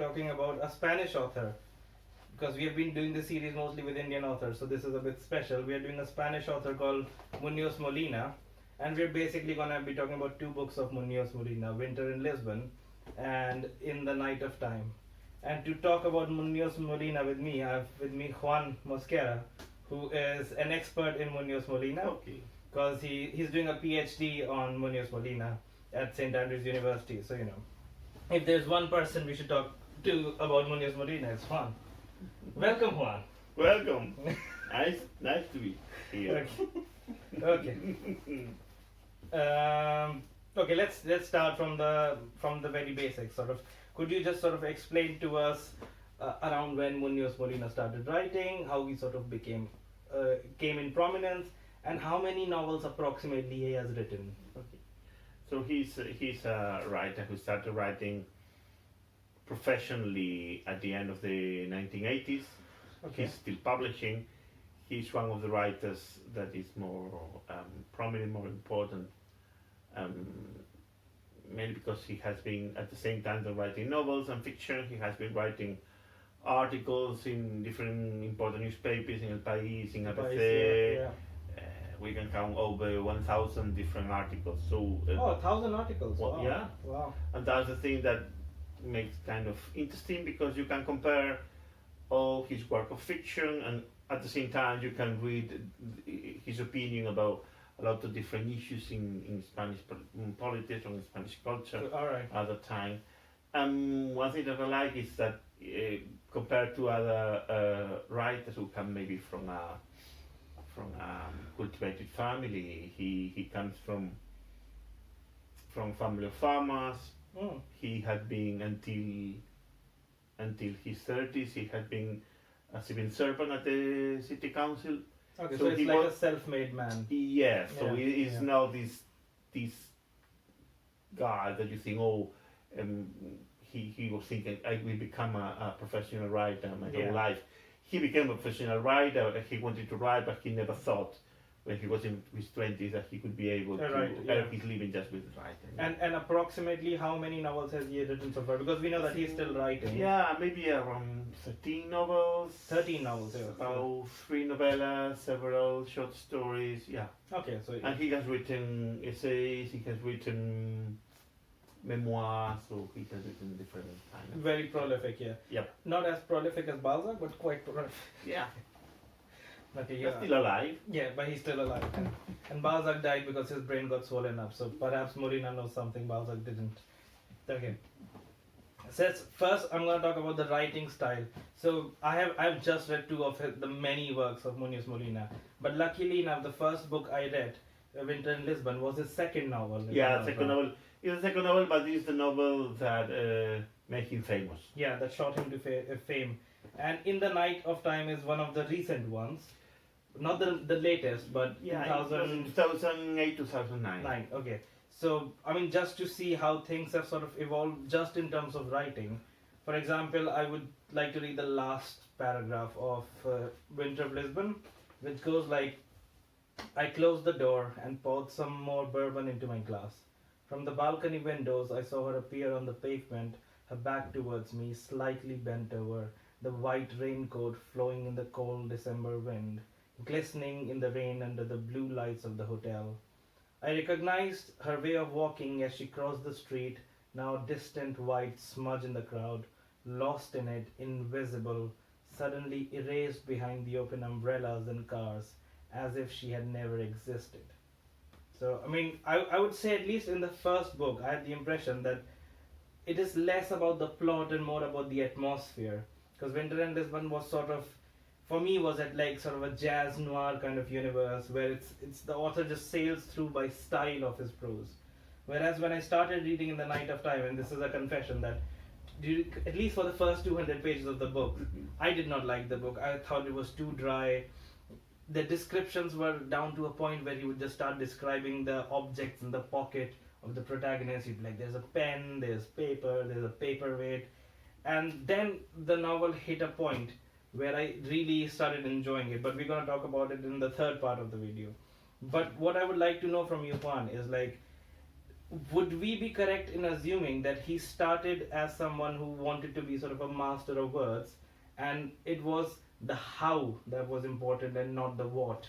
talking about a Spanish author because we have been doing this series mostly with Indian authors, so this is a bit special. We are doing a Spanish author called Muñoz Molina, and we're basically gonna be talking about two books of Muñoz Molina: Winter in Lisbon and In the Night of Time. And to talk about Muñoz Molina with me, I have with me Juan Mosquera, who is an expert in Muñoz Molina. Okay. Because he's doing a PhD on Muñoz Molina at St. Andrews University. So, if there's one person we should talk to about Muñoz Molina, it's Juan. Welcome, Juan. Welcome. nice to be here. Okay. Okay, let's start from the very basics. Sort of, could you just sort of explain to us around when Muñoz Molina started writing, how he sort of came in prominence, and how many novels approximately he has written? Okay. So he's a writer who started writing professionally at the end of the 1980s. Okay. He's still publishing. He's one of the writers that is more prominent, more important, mainly because he has been at the same time writing novels and fiction. He has been writing articles in different important newspapers, in El País, in ABC. Yeah. We can count over 1,000 different articles. So 1,000 articles. well, Wow. yeah. Wow. And that's the thing that makes kind of interesting, because you can compare all his work of fiction, and at the same time you can read his opinion about a lot of different issues in Spanish politics or in Spanish culture All right. at the time. One thing that I like is that compared to other writers who come maybe from a cultivated family, he comes from family of farmers. Mm. He had been until his 30s. He had been a civil servant at the city council. Okay, So so it's he like was- a self-made man. Yeah, so Yeah, he is yeah. now this guy that you think, he was thinking, I will become a professional writer my Yeah. whole life. He became a professional writer. He wanted to write, but he never thought when he was in his 20s that he could be able to Right, earn yeah. his living just with writing. And approximately how many novels has he written so far? Because we know that he's still writing. Yeah, maybe around 13 novels. 13 novels, yeah. About 3 novellas, several short stories, yeah. Okay, so And he has written essays, he has written memoirs, so he has written different kind of... very prolific, yeah. Yep. Not as prolific as Balzac, but quite prolific. Yeah, Okay, he's yeah. still alive. Yeah, but he's still alive. And Balzac died because his brain got swollen up. So perhaps Molina knows something Balzac didn't. Okay. So first, I'm going to talk about the writing style. So I've just read two of the many works of Muñoz Molina. But luckily enough, the first book I read, Winter in Lisbon, was his second novel. if I'm Yeah, not second wrong. novel. It's a second novel, but it's the novel that made him famous. Yeah, that shot him to fame. And In the Night of Time is one of the recent ones. Not the latest, but Yeah, it was in 2008, 2009. 9. Okay. So, I mean, just to see how things have sort of evolved just in terms of writing. For example, I would like to read the last paragraph of Winter of Lisbon, which goes like, I closed the door and poured some more bourbon into my glass. From the balcony windows, I saw her appear on the pavement, her back towards me, slightly bent over, the white raincoat flowing in the cold December wind, glistening in the rain under the blue lights of the hotel. I recognized her way of walking as she crossed the street, now a distant white smudge in the crowd, lost in it, invisible, suddenly erased behind the open umbrellas and cars, as if she had never existed. So, I mean, I would say at least in the first book, I had the impression that it is less about the plot and more about the atmosphere. Because Winter in Lisbon was sort of, for me, was at like sort of a jazz noir kind of universe where it's the author just sails through by style of his prose. Whereas when I started reading In the Night of Time, and this is a confession that at least for the first 200 pages of the book, I did not like the book. I thought it was too dry. The descriptions were down to a point where he would just start describing the objects in the pocket of the protagonist. He'd be like, there's a pen, there's paper, there's a paperweight. And then the novel hit a point where I really started enjoying it. But we're going to talk about it in the third part of the video. But what I would like to know from you, Juan, is like, would we be correct in assuming that he started as someone who wanted to be sort of a master of words, and it was the how that was important and not the what,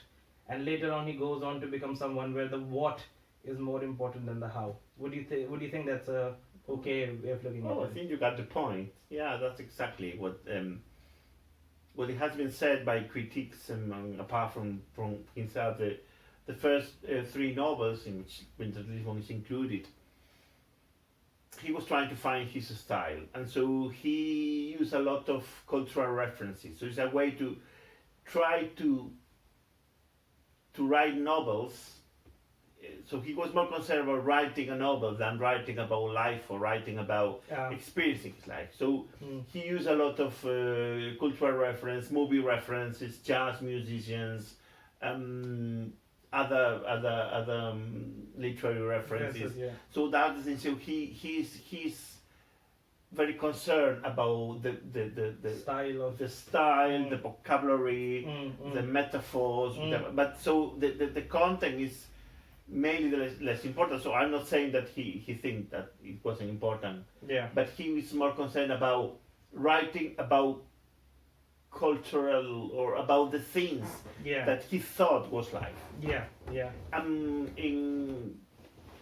and later on he goes on to become someone where the what is more important than the how? Would you think that's a okay way of looking Oh, I at it? think you got the point. Yeah, that's exactly what it has been said by critics, apart from himself. The first three novels, in which Winter Lisbon is included, he was trying to find his style, and so he used a lot of cultural references. So it's a way to try to write novels. So he was more concerned about writing a novel than writing about life or writing about experiencing his life. So he used a lot of cultural reference, movie references, jazz musicians, other literary references. Yeah. So that's the thing. So he's very concerned about the Style of the style, the vocabulary, the metaphors. But so the content is mainly the less important. So I'm not saying that he thinks that it wasn't important. Yeah. But he was more concerned about writing about cultural or about the things Yeah. that he thought was life. Yeah. Yeah. In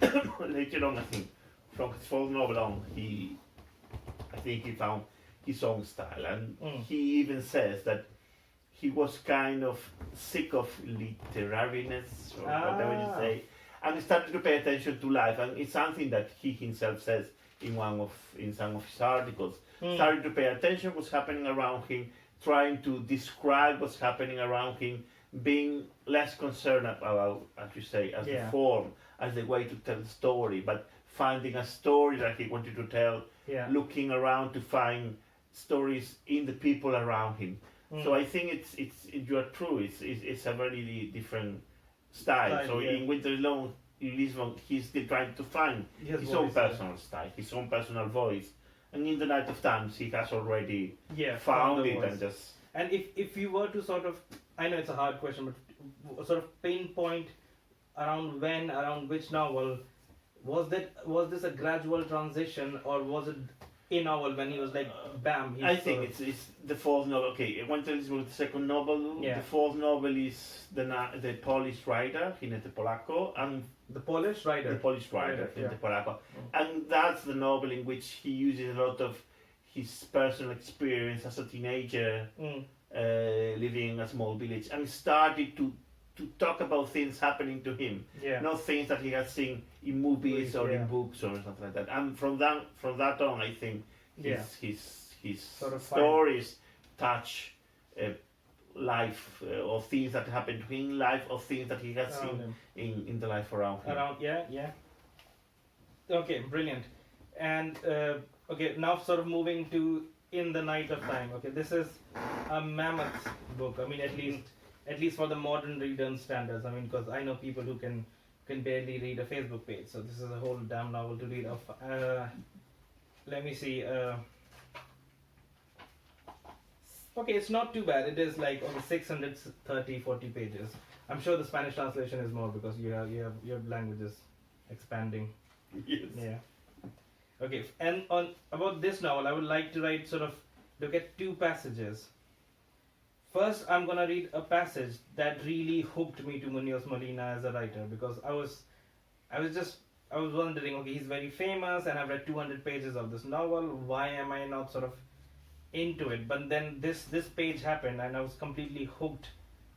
later on, I think from his fourth novel on, I think he found his own style, and he even says that he was kind of sick of literariness or whatever you say, and he started to pay attention to life, and it's something that he himself says in some of his articles. Started to pay attention what's happening around him, trying to describe what's happening around him, being less concerned about, as you say, as the form, as the way to tell the story, but finding a story that he wanted to tell, looking around to find stories in the people around him. So I think it's you are true. It's a very different style. So in Winter Lisbon, he's still trying to find his own personal style, his own personal voice. And in the Night of Times, he has already found it, and just. And if you were to sort of, I know it's a hard question, but sort of pinpoint around which novel, was this a gradual transition, or was it a novel when he was like, bam? I think it's the fourth novel. Okay, Winter Lisbon was the second novel. Yeah. The fourth novel is the Polish writer, Hinete Polako, and the Polish writer. The Polish writer, Hinete Polako. And that's the novel in which he uses a lot of his personal experience as a teenager, living in a small village, and started to talk about things happening to him, not things that he has seen in movies or in books or something like that. And from that on, I think his sort of stories touch life, or things that happen to him in life, or things that he has seen in the life around him. Okay, brilliant. And okay, now sort of moving to In the Night of Time. Okay, this is a mammoth book. I mean, at least for the modern reader standards. I mean, because I know people who can barely read a Facebook page. So this is a whole damn novel to read. Let me see. Okay, it's not too bad. It is like 640 pages. I'm sure the Spanish translation is more because your language is expanding. Yes. Yeah. Okay, and about this novel, I would like to look at two passages. First, I'm gonna read a passage that really hooked me to Muñoz Molina as a writer, because I was wondering, okay, he's very famous, and I've read 200 pages of this novel. Why am I not sort of into it? But then this page happened, and I was completely hooked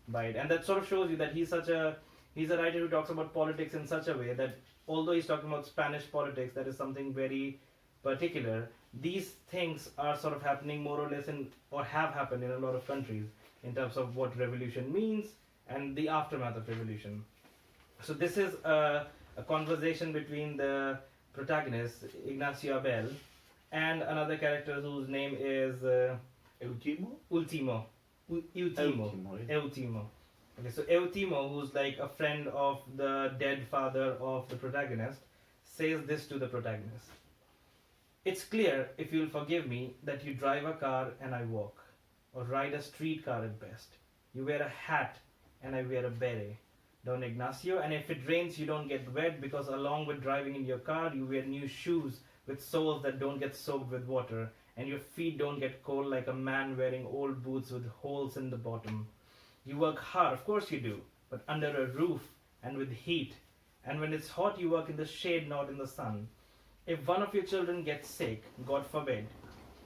by it, and that sort of shows you that he's a writer who talks about politics in such a way that although he's talking about Spanish politics, that is something very particular. These things are sort of happening more or less or have happened in a lot of countries in terms of what revolution means and the aftermath of revolution. So this is a conversation between the protagonist, Ignacio Abel, and another character whose name is Ultimo. Okay, so Eutimo, who's like a friend of the dead father of the protagonist, says this to the protagonist. It's clear, if you'll forgive me, that you drive a car and I walk, or ride a streetcar at best. You wear a hat and I wear a beret. Don Ignacio, and if it rains, you don't get wet because along with driving in your car, you wear new shoes with soles that don't get soaked with water, and your feet don't get cold like a man wearing old boots with holes in the bottom. You work hard, of course you do, but under a roof and with heat. And when it's hot, you work in the shade, not in the sun. If one of your children gets sick, God forbid,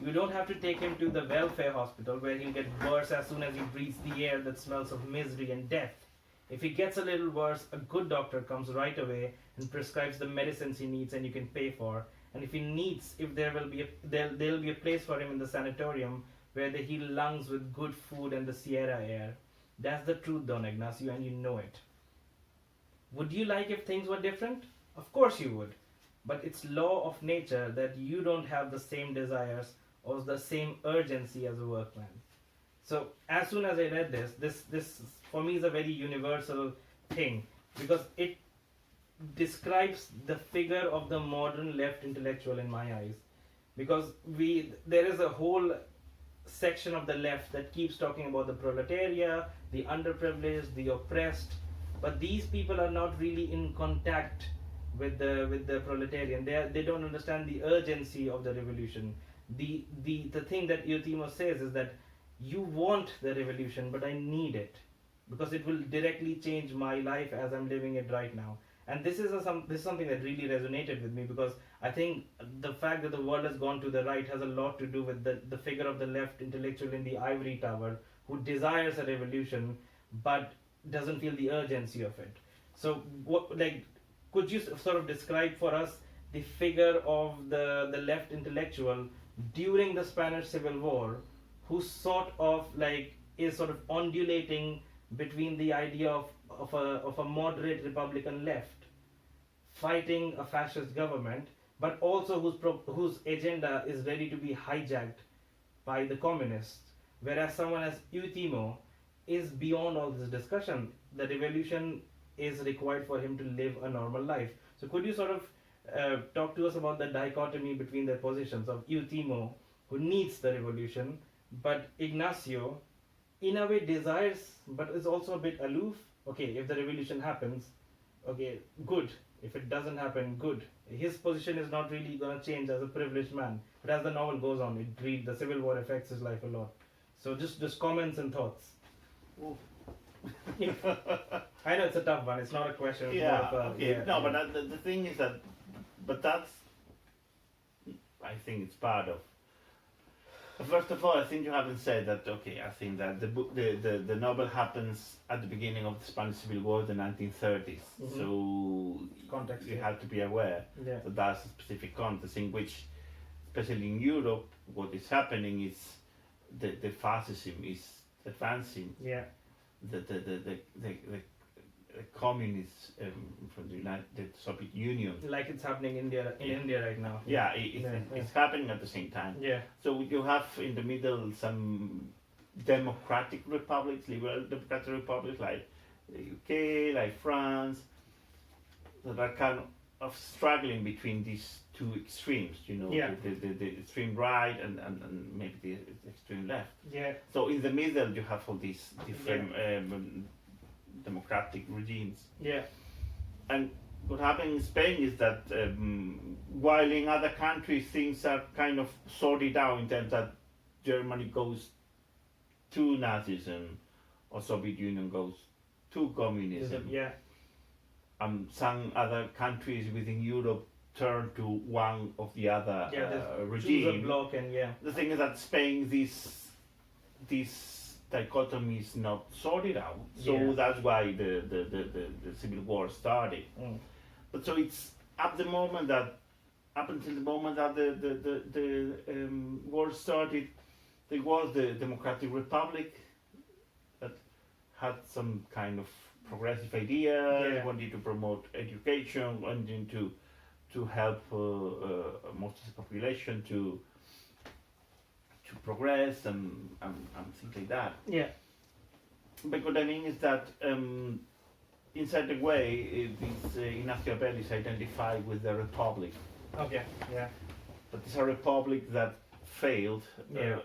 you don't have to take him to the welfare hospital where he'll get worse as soon as he breathes the air that smells of misery and death. If he gets a little worse, a good doctor comes right away and prescribes the medicines he needs and you can pay for. And if he needs, if there will be a place for him in the sanatorium where they heal lungs with good food and the Sierra air. That's the truth, Don Ignacio, and you know it. Would you like if things were different? Of course you would. But it's law of nature that you don't have the same desires or the same urgency as a workman. So as soon as I read this for me is a very universal thing because it describes the figure of the modern left intellectual in my eyes. Because there is a whole section of the left that keeps talking about the proletariat, the underprivileged, the oppressed, but these people are not really in contact with the proletarian. They don't understand the urgency of the revolution. The thing that Euthymo says is that you want the revolution, but I need it because it will directly change my life as I'm living it right now. And this is something that really resonated with me because I think the fact that the world has gone to the right has a lot to do with the figure of the left intellectual in the ivory tower who desires a revolution but doesn't feel the urgency of it. So, could you sort of describe for us the figure of the left intellectual during the Spanish Civil War who is sort of undulating between the idea of a moderate Republican left fighting a fascist government, but also whose agenda is ready to be hijacked by the communists, whereas someone as Euthymo is beyond all this discussion. The revolution is required for him to live a normal life. So could you sort of talk to us about the dichotomy between the positions of Euthymo, who needs the revolution, but Ignacio, in a way desires, but is also a bit aloof. Okay, if the revolution happens, okay, good. If it doesn't happen, good. His position is not really going to change as a privileged man. But as the novel goes on, the Civil War affects his life a lot. So just comments and thoughts. I know it's a tough one. It's not a question. But the thing is that, I think it's part of. First of all, I think you haven't said that. Okay, I think that the novel happens at the beginning of the Spanish Civil War, the 1930s. Mm-hmm. So Context, you have to be aware that that's a specific context in which, especially in Europe, what is happening is the fascism is advancing. Yeah. The communists from the Soviet Union. Like it's happening in India right now. Yeah, it's happening at the same time. Yeah. So you have in the middle some democratic republics, liberal democratic republics like the UK, like France, that are kind of struggling between these two extremes, the extreme right and maybe the extreme left. Yeah. So in the middle you have all these different democratic regimes. Yeah. And what happened in Spain is that while in other countries things are kind of sorted out in terms that Germany goes to Nazism or Soviet Union goes to communism. Yeah. Some other countries within Europe turn to one of the other regime. Choose a block and The thing is that Spain, this dichotomy is not sorted out, so that's why the Civil War started. But so it's up until the moment that the war started, there was the Democratic Republic that had some kind of progressive idea, wanted to promote education, wanted to help most of the population to progress and things like that. Yeah. But what I mean is that in certain way, this Ignacio Abel is identified with the Republic. Okay. Yeah. But it's a republic that failed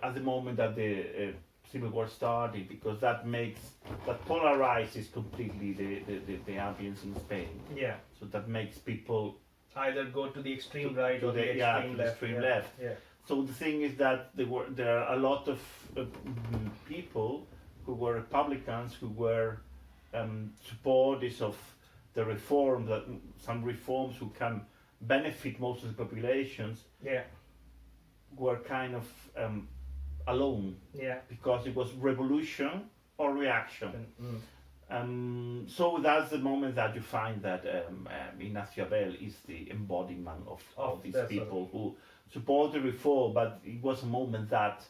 at the moment that the Civil War started, because that polarizes completely the ambience in Spain. Yeah. So that makes people Either go to the extreme right to or the the extreme left. extreme yeah. left. Yeah. So the thing is that there are a lot of people who were Republicans, who were supporters of the reform, that some reforms who can benefit most of the populations, Yeah. were kind of alone, Yeah. because it was revolution or reaction. Mm. So that's the moment that you find that Ignacio Abel is the embodiment of these that people who support the reform, but it was a moment that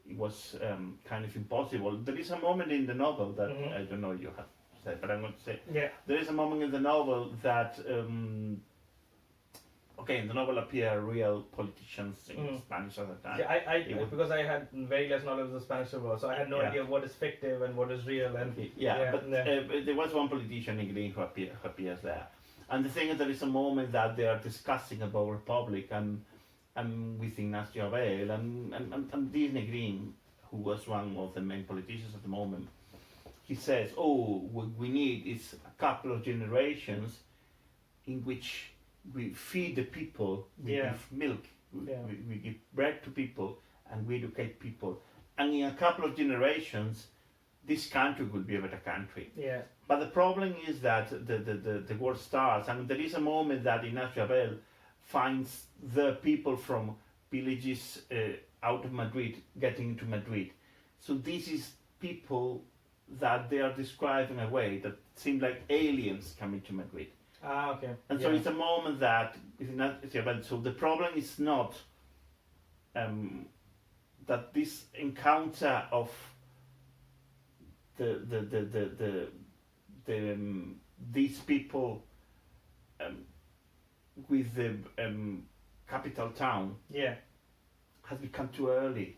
it was kind of impossible. There is a moment in the novel that I don't know you have said, but I'm going to say Yeah. there is a moment in the novel that in the novel appear real politicians in Spanish at the time. Yeah, because I had very less knowledge of the Spanish Civil War, so I had no idea what is fictive and what is real. And there was one politician in Green who appears there, and the thing is, there is a moment that they are discussing about republic and with Ignacio Abel and Disney Green, who was one of the main politicians at the moment. He says, what we need is a couple of generations in which we feed the people, we give milk, we give bread to people, and we educate people. And in a couple of generations, this country will be a better country. Yeah. But the problem is that the war starts, and there is a moment that Ignacio Abel finds the people from villages out of Madrid getting into Madrid. So this is people that they are describing a way that seem like aliens coming to Madrid. Ah, okay. And so it's a moment that is not. So the problem is not that this encounter of these people with the capital town has become too early.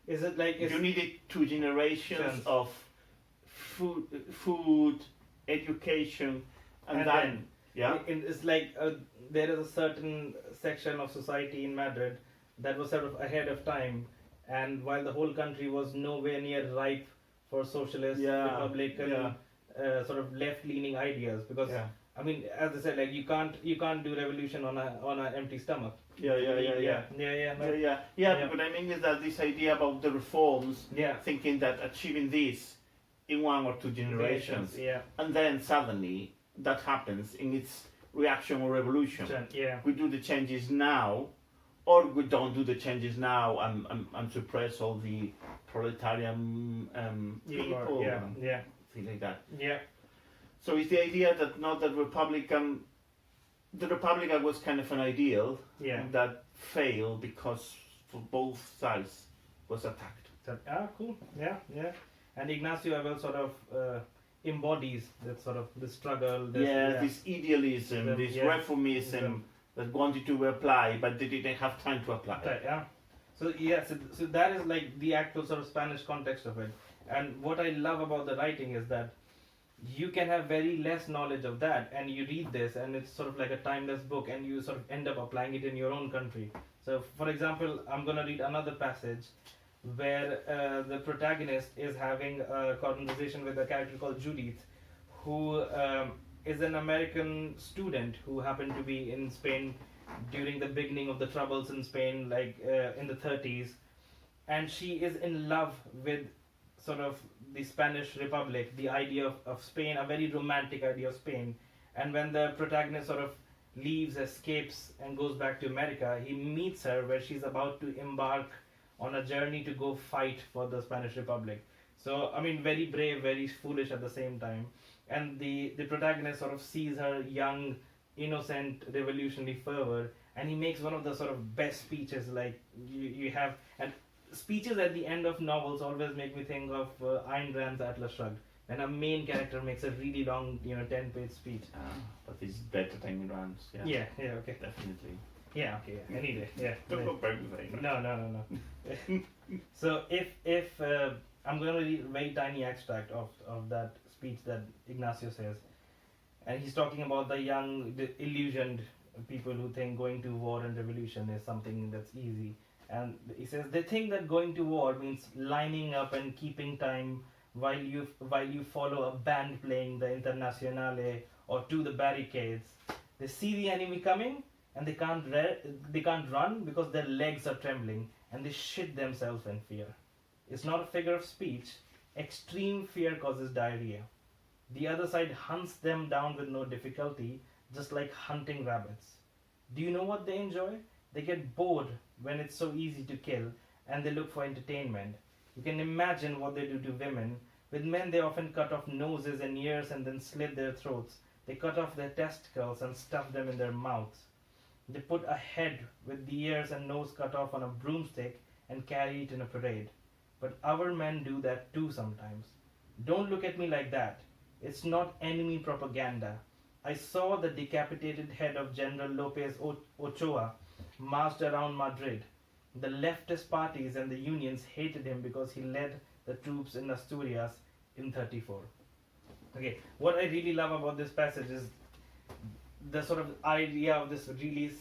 Is it like you needed 2 generations of food, education, and then. It's like there is a certain section of society in Madrid that was sort of ahead of time, and while the whole country was nowhere near ripe for socialist, republican, sort of left-leaning ideas, because I mean, as I said, like you can't do revolution on an empty stomach. But I mean is that this idea about the reforms, thinking that achieving this in 1 or 2 generations, and then suddenly that happens in its reaction or revolution. We do the changes now, or we don't do the changes now and suppress all the proletarian people. Things like that. So it's the idea that not that the Republican was kind of an ideal that failed because for both sides was attacked. Cool. And Ignacio Abel sort of embodies that sort of the struggle. This idealism, this reformism that wanted to apply, but they didn't have time to apply. So that is like the actual sort of Spanish context of it. And what I love about the writing is that you can have very less knowledge of that, and you read this, and it's sort of like a timeless book, and you sort of end up applying it in your own country. So, for example, I'm going to read another passage where the protagonist is having a conversation with a character called Judith, who is an American student who happened to be in Spain during the beginning of the troubles in Spain, like in the 30s, and she is in love with sort of the Spanish Republic, the idea of Spain, a very romantic idea of Spain. And when the protagonist sort of leaves, escapes, and goes back to America, he meets her where she's about to embark on a journey to go fight for the Spanish Republic. So, I mean, very brave, very foolish at the same time. And the protagonist sort of sees her young, innocent, revolutionary fervor, and he makes one of the sort of best speeches like you have. And speeches at the end of novels always make me think of Ayn Rand's Atlas Shrugged. When a main character makes a really long, 10-page speech. But it's better than Ayn Rand's. Okay. Definitely. Any day. Don't go back to saying. No. So if I'm going to read a very tiny extract of that speech that Ignacio says, and he's talking about the young, the illusioned people who think going to war and revolution is something that's easy. And he says they think that going to war means lining up and keeping time while you follow a band playing the Internazionale or to the barricades. They see the enemy coming and they can't run because their legs are trembling and they shit themselves in fear. It's not a figure of speech. Extreme fear causes diarrhea. The other side hunts them down with no difficulty, just like hunting rabbits. Do you know what they enjoy? They get bored when it's so easy to kill and they look for entertainment. You can imagine what they do to women. With men, they often cut off noses and ears and then slit their throats. They cut off their testicles and stuff them in their mouths. They put a head with the ears and nose cut off on a broomstick and carry it in a parade. But our men do that too sometimes. Don't look at me like that. It's not enemy propaganda. I saw the decapitated head of General Lopez Ochoa marched around Madrid. The leftist parties and the unions hated him because he led the troops in Asturias in 34. Okay, what I really love about this passage is the sort of idea of this really,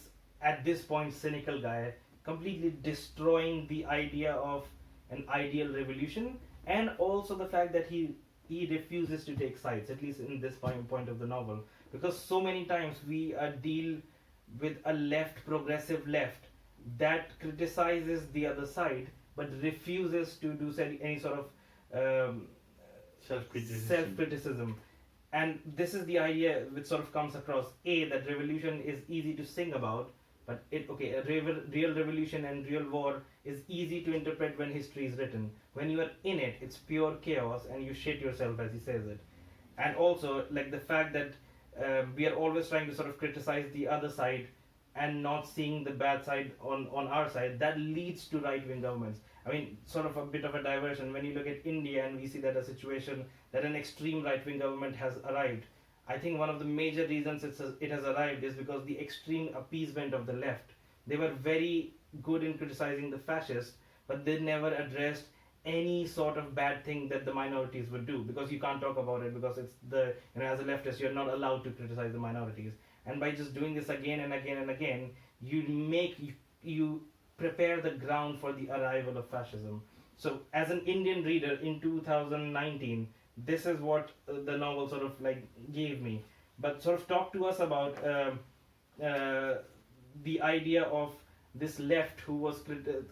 at this point, cynical guy completely destroying the idea of an ideal revolution, and also the fact that he refuses to take sides, at least in this point of the novel, because so many times we deal with a progressive left that criticizes the other side but refuses to do any sort of self-criticism. And this is the idea which sort of comes across, that revolution is easy to sing about, but a real revolution and real war is easy to interpret when history is written. When you are in it, it's pure chaos and you shit yourself, as he says it. And also, like the fact that we are always trying to sort of criticize the other side and not seeing the bad side on our side, that leads to right-wing governments. I mean, sort of a bit of a diversion. When you look at India and we see that a situation that an extreme right-wing government has arrived, I think one of the major reasons it has arrived is because the extreme appeasement of the left. They were very good in criticizing the fascists, but they never addressed any sort of bad thing that the minorities would do, because you can't talk about it, because it's as a leftist you're not allowed to criticize the minorities. And by just doing this again and again and again, you prepare the ground for the arrival of fascism. So as an Indian reader in 2019, this is what the novel sort of like gave me. But sort of talk to us about the idea of this left who was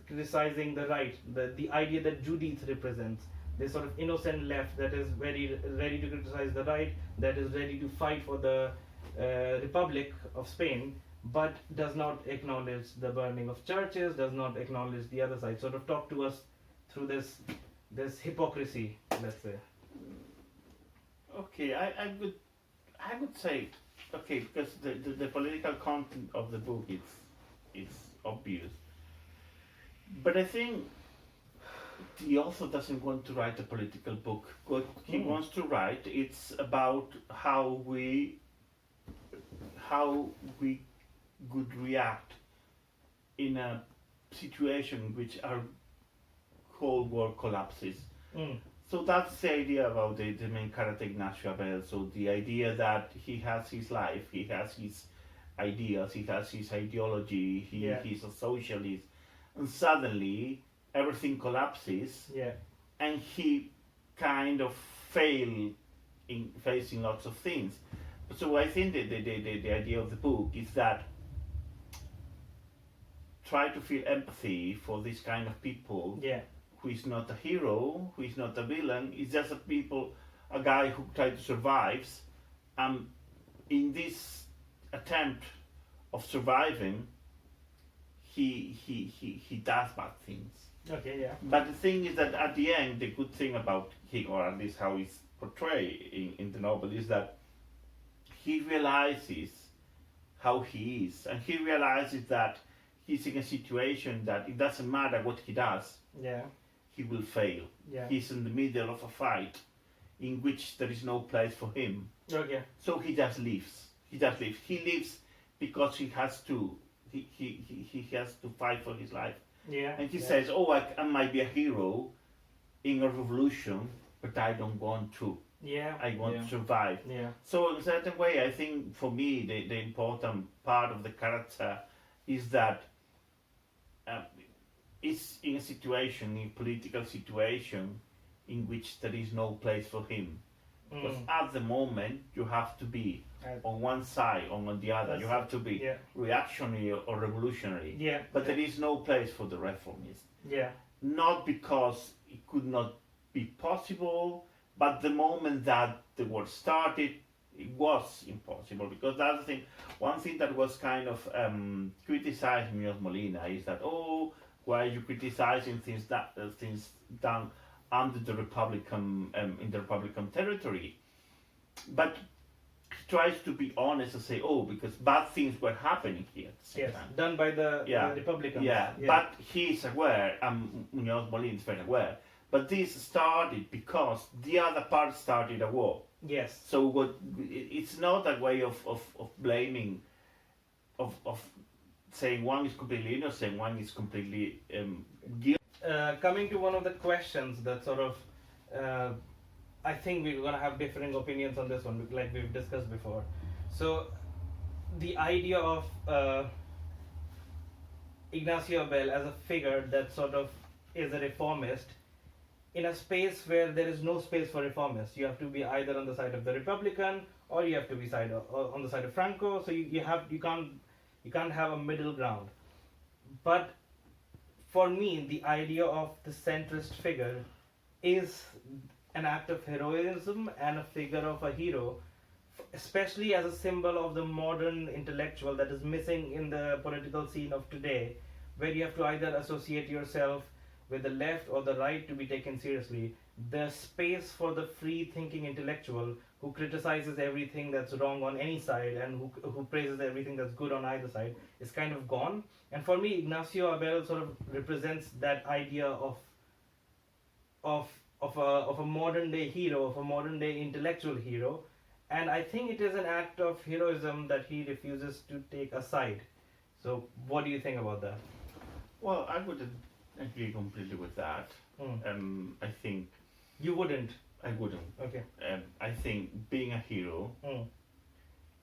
criticizing the right, the idea that Judith represents, this sort of innocent left that is very ready to criticize the right, that is ready to fight for the Republic of Spain, but does not acknowledge the burning of churches, does not acknowledge the other side. Sort of talk to us through this hypocrisy, let's say. Okay, I would say, okay, because the political content of the book is obvious, but I think the author doesn't want to write a political book. What he wants to write, it's about how we would react in a situation in which our whole world collapses. So that's the idea about the main character Ignacio Abel. So the idea that he has his life, he has his ideas, he has his ideology, he's a socialist, and suddenly everything collapses, and he kind of fail in facing lots of things. So I think the idea of the book is that try to feel empathy for this kind of people, who is not a hero, who is not a villain, is just a guy who tried to survive. In this attempt of surviving, he does bad things. Okay, yeah. But the thing is that at the end, the good thing about him, or at least how he's portrayed in the novel, is that he realizes how he is, and he realizes that he's in a situation that it doesn't matter what he does, he will fail. He's in the middle of a fight in which there is no place for him. So he just leaves. He leaves because he has to. He has to fight for his life. And he says, "Oh, I might be a hero in a revolution, but I don't want to. I want to survive." So in a certain way, I think for me, the important part of the character is that is in a situation, in a political situation, in which there is no place for him. Because at the moment, you have to be on one side or on the other. You have to be Yeah. reactionary or revolutionary. Yeah. But there is no place for the reformist. Yeah. Not because it could not be possible, but the moment that the war started, it was impossible. Because that's the thing. One thing that was kind of criticized Muñoz Molina is that, oh, why are you criticizing things done under the Republican in the Republican territory? But he tries to be honest and say, oh, because bad things were happening here at the same Yes. time. Done by the Republicans. Yeah, but he is aware, Muñoz Molina is very aware. But this started because the other part started a war. Yes. So it's not a way of blaming, of saying one is completely innocent, one is completely guilty. Coming to one of the questions that sort of, I think we're gonna have differing opinions on this one, like we've discussed before. So, the idea of Ignacio Abel as a figure that sort of is a reformist in a space where there is no space for reformists. You have to be either on the side of the Republican or you have to be on the side of Franco. So you can't have a middle ground. But for me, the idea of the centrist figure is an act of heroism and a figure of a hero, especially as a symbol of the modern intellectual that is missing in the political scene of today, where you have to either associate yourself with the left or the right to be taken seriously. The space for the free thinking intellectual who criticizes everything that's wrong on any side and who praises everything that's good on either side is kind of gone. And for me, Ignacio Abel sort of represents that idea of a modern day hero, of a modern day intellectual hero. And I think it is an act of heroism that he refuses to take a side. So what do you think about that? Well, I wouldn't agree completely with that. I think You wouldn't. I wouldn't. Okay. I think being a hero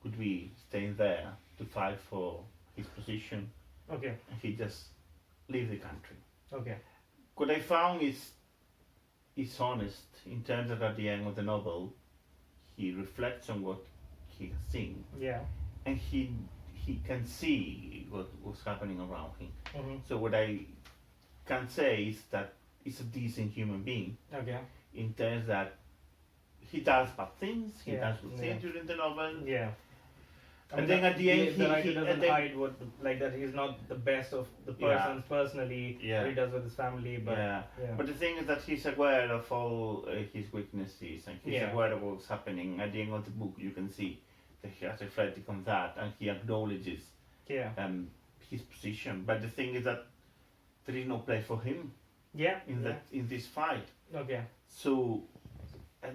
could be staying there to fight for his position, Okay. and he just leave the country. Okay. What I found is honest in terms of at the end of the novel, he reflects on what he has seen, Yeah. and he can see what was happening around him. Mm-hmm. So what I can say is that he's a decent human being Okay. in terms that he does bad things, he Yeah, does good yeah. things during the novel. Yeah. And then at the end, the writer and doesn't then- hide what, like that he's not the best of the Yeah. persons personally. Yeah. What he does with his family, but yeah. yeah. But the thing is that he's aware of all his weaknesses, and he's Yeah. aware of what's happening. At the end of the book, you can see that he has reflected on that, and he acknowledges Yeah. his position. But the thing is that there is no place for him Yeah. in this fight. Okay. So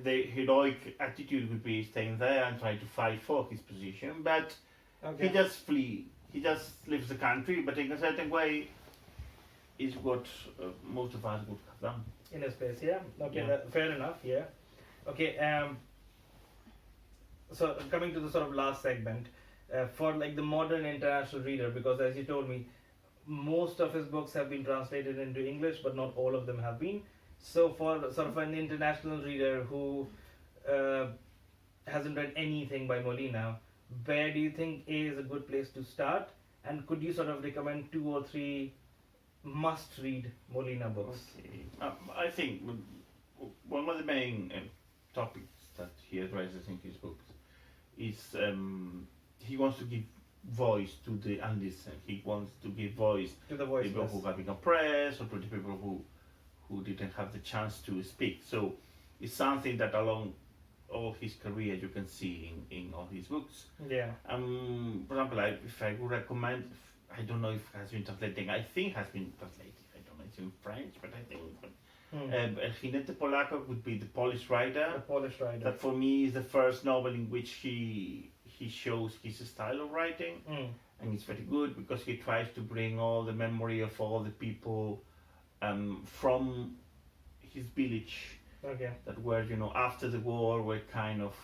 the heroic attitude would be staying there and trying to fight for his position, but Okay. he just flee. He just leaves the country, but in a certain way, is what most of us would have done. In a space, yeah. Okay, Yeah. fair enough. Yeah. Okay. So coming to the sort of last segment, for like the modern international reader, because as you told me, most of his books have been translated into English, but not all of them have been. So for sort of an international reader who hasn't read anything by Molina, where do you think is a good place to start? And could you sort of recommend 2 or 3 must-read Molina books? Okay. I think one of the main topics that he addresses in his books is he wants to give voice to the unlistened. He wants to give voice To the to people voiceless. who have been oppressed, or to the people who didn't have the chance to speak. So it's something that along all his career you can see in all his books. Yeah. For example, if I would recommend, I don't know if it has been translated. I think it has been translated. I don't know, it's in French, but I think. El Jinete Polaco would be the Polish writer. The Polish writer. That for me is the first novel in which he shows his style of writing, and it's very good because he tries to bring all the memory of all the people from his village Okay. that were, after the war, were kind of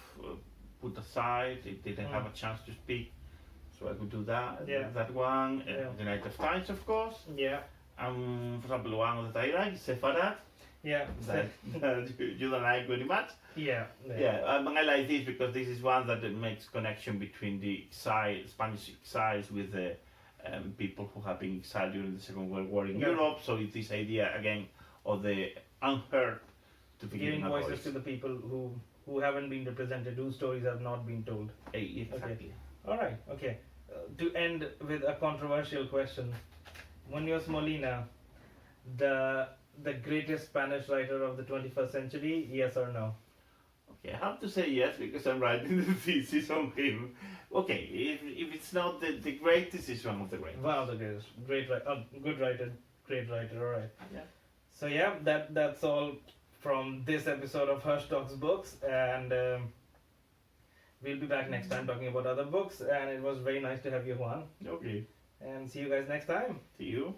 put aside. They didn't have a chance to speak, so I could do that. Yeah. That one, Yeah. The Night of Times, of course. Yeah. For example, one that I like is Sepharad, Yeah. that you don't like very much. Yeah. I like this because this is one that makes connection between the Spanish exiles with the people who have been exiled during the Second World War in Yeah. Europe. So it's this idea again of the unheard to be given Giving a voices voice. to the people who haven't been represented, whose stories have not been told. Exactly. All right. Okay. To end with a controversial question, Muñoz Molina, the greatest Spanish writer of the 21st century, yes or no? Okay, I have to say yes because I'm writing the thesis on him. Okay, if it's not the greatest, it's one of the greatest. One of the greatest, good writer, great writer. All right. Yeah. So yeah, that's all from this episode of Hush Talks Books, and we'll be back next time talking about other books. And it was very nice to have you, Juan. Okay, And see you guys next time. see you.